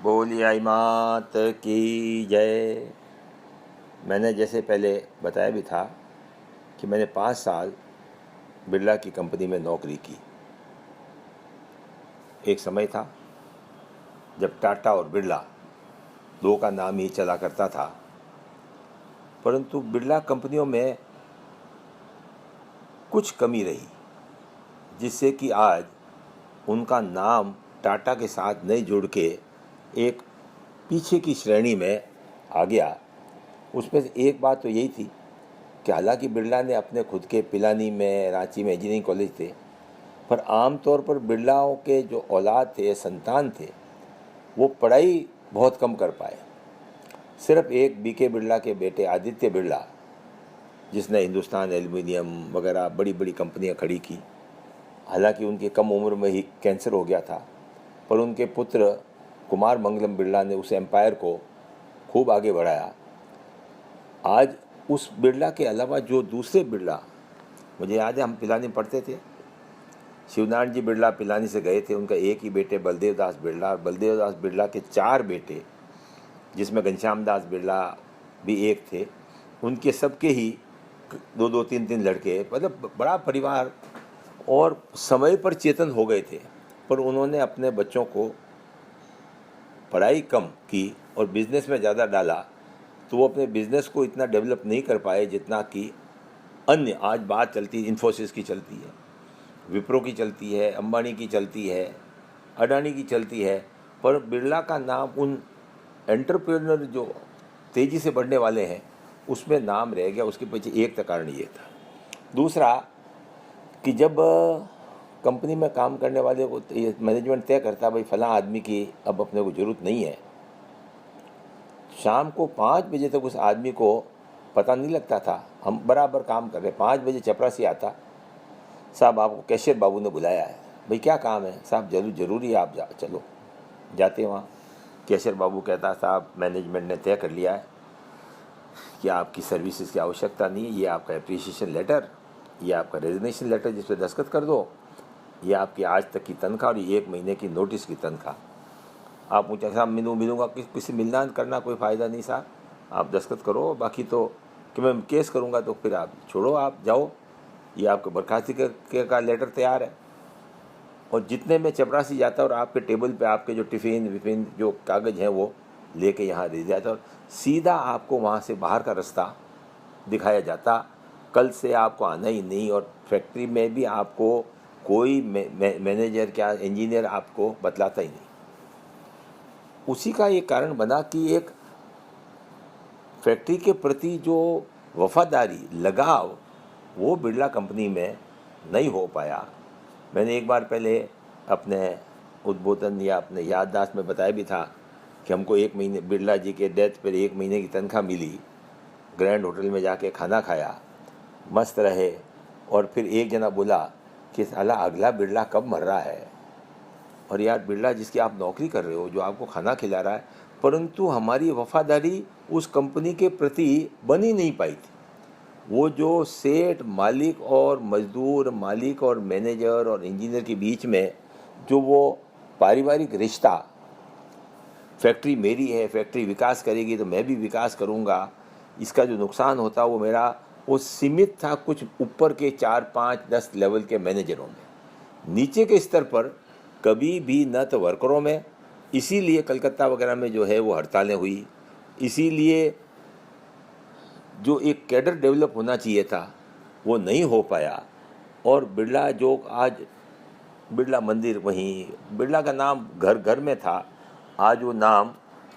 बोलिए आई मात की जय। मैंने जैसे पहले बताया भी था कि मैंने 5 साल बिरला की कंपनी में नौकरी की। एक समय था जब टाटा और बिरला दो का नाम ही चला करता था, परंतु बिरला कंपनियों में कुछ कमी रही जिससे कि आज उनका नाम टाटा के साथ नहीं जुड़ के एक पीछे की श्रेणी में आ गया। उसमें से एक बात तो यही थी कि हालांकि बिरला ने अपने खुद के पिलानी में, रांची में इंजीनियरिंग कॉलेज थे, पर आमतौर पर बिरलाओं के जो औलाद थे, संतान थे, वो पढ़ाई बहुत कम कर पाए। सिर्फ एक बीके बिरला के बेटे आदित्य बिरला, जिसने हिंदुस्तान एल्युमिनियम वगैरह बड़ी बड़ी कंपनियां खड़ी की, हालांकि उनकी कम उम्र में ही कैंसर हो गया था, पर उनके पुत्र कुमार मंगलम बिरला ने उस एम्पायर को खूब आगे बढ़ाया। आज उस बिरला के अलावा जो दूसरे बिरला, मुझे याद है हम पिलानी पढ़ते थे, शिवनारायण जी बिरला पिलानी से गए थे। उनका एक ही बेटे बलदेव दास बिरला, और बलदेव दास बिरला के 4 बेटे, जिसमें घनश्याम दास बिरला भी एक थे। उनके सबके ही 2-2, 3-3 लड़के, मतलब बड़ा परिवार, और समय पर चेतन हो गए थे। पर उन्होंने अपने बच्चों को पढ़ाई कम की और बिजनेस में ज़्यादा डाला, तो वो अपने बिजनेस को इतना डेवलप नहीं कर पाए जितना कि अन्य आज बात चलती है। इन्फोसिस की चलती है, विप्रो की चलती है, अंबानी की चलती है, अडानी की चलती है, पर बिरला का नाम उन एंटरप्रेन्योर जो तेज़ी से बढ़ने वाले हैं उसमें नाम रह गया। उसके पीछे एक कारण ये था। दूसरा कि जब कंपनी में काम करने वाले को मैनेजमेंट तय करता, भाई फलां आदमी की अब अपने को ज़रूरत नहीं है, शाम को 5 बजे तक उस आदमी को पता नहीं लगता था। हम बराबर काम कर रहे, 5 बजे चपरासी आता, साहब आपको कैशियर बाबू ने बुलाया है। भाई क्या काम है? साहब जरूरी है, आप चलो। जाते वहाँ, कैशियर बाबू कहता, साहब मैनेजमेंट ने तय कर लिया है कि आपकी सर्विसेज की आवश्यकता नहीं है, ये आपका एप्रिसिएशन लेटर, ये आपका रेजिग्नेशन लेटर जिस पर दस्तखत कर दो, ये आपकी आज तक की तनख्वाह और ये 1 महीने की नोटिस की तनख्वाह। आप मुझे साहब मिलूँगा, किसी मिलना करना कोई फ़ायदा नहीं साहब, आप दस्तखत करो, बाकी तो कि मैं केस करूँगा तो फिर आप छोड़ो, आप जाओ, ये आपके बर्खास्ती का लेटर तैयार है। और जितने में चपरासी जाता और आपके टेबल पे आपके जो टिफ़िन विफिन जो कागज़ हैं वो लेके यहाँ दे जाता और सीधा आपको वहाँ से बाहर का रास्ता दिखाया जाता। कल से आपको आना ही नहीं, और फैक्ट्री में भी आपको कोई मैनेजर क्या इंजीनियर आपको बतलाता ही नहीं। उसी का एक कारण बना कि एक फैक्ट्री के प्रति जो वफादारी, लगाव, वो बिरला कंपनी में नहीं हो पाया। मैंने एक बार पहले अपने उद्बोधन या अपने याददाश्त में बताया भी था कि हमको 1 महीने, बिरला जी के डेथ पर 1 महीने की तनख्वाह मिली, ग्रैंड होटल में जाके खाना खाया, मस्त रहे, और फिर एक जना बोला कि साला अगला बिरला कब मर रहा है। और यार, बिरला जिसकी आप नौकरी कर रहे हो, जो आपको खाना खिला रहा है, परंतु हमारी वफादारी उस कंपनी के प्रति बन ही नहीं पाई थी। वो जो सेठ, मालिक और मजदूर, मालिक और मैनेजर और इंजीनियर के बीच में जो वो पारिवारिक रिश्ता, फैक्ट्री मेरी है, फैक्ट्री विकास करेगी तो मैं भी विकास करूँगा, इसका जो नुकसान होता वो मेरा, वो सीमित था कुछ ऊपर के 4, 5, 10 लेवल के मैनेजरों में। नीचे के स्तर पर कभी भी न तो वर्करों में, इसीलिए कलकत्ता वगैरह में जो है वो हड़तालें हुई, इसीलिए जो एक कैडर डेवलप होना चाहिए था वो नहीं हो पाया। और बिरला जो आज बिरला मंदिर, वहीं बिरला का नाम घर घर में था, आज वो नाम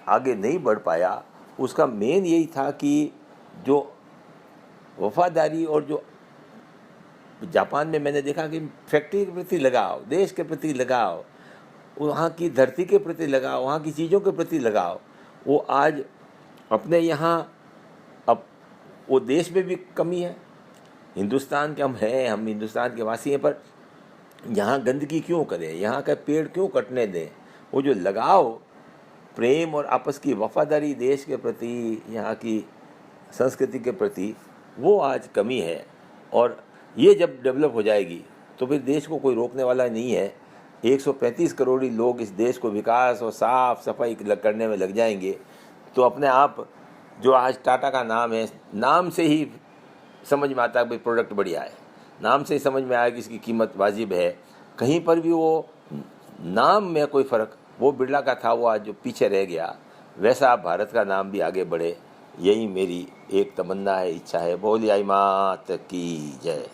आगे नहीं बढ़ पाया। उसका मेन यही था कि जो वफादारी, और जो जापान में मैंने देखा कि फैक्ट्री के प्रति लगाव, देश के प्रति लगाव, वहाँ की धरती के प्रति लगाव, वहाँ की चीज़ों के प्रति लगाव, वो आज अपने यहाँ, अब वो देश में भी कमी है। हिंदुस्तान के हम हैं, हम हिंदुस्तान के वासी हैं, पर यहाँ गंदगी क्यों करें, यहाँ का पेड़ क्यों कटने दें? वो जो लगाव, प्रेम और आपस की वफादारी देश के प्रति, यहाँ की संस्कृति के प्रति, वो आज कमी है। और ये जब डेवलप हो जाएगी तो फिर देश को कोई रोकने वाला नहीं है। 135 करोड़ लोग इस देश को विकास और साफ सफाई करने में लग जाएंगे, तो अपने आप जो आज टाटा का नाम है, नाम से ही समझ में आता है भाई प्रोडक्ट बढ़िया है, नाम से ही समझ में आया कि इसकी कीमत वाजिब है। कहीं पर भी वो नाम में कोई फ़र्क, वो बिरला का था वो आज जो पीछे रह गया, वैसा आप भारत का नाम भी आगे बढ़े, यही मेरी एक तमन्ना है, इच्छा है। बोलिए आई मात की जय।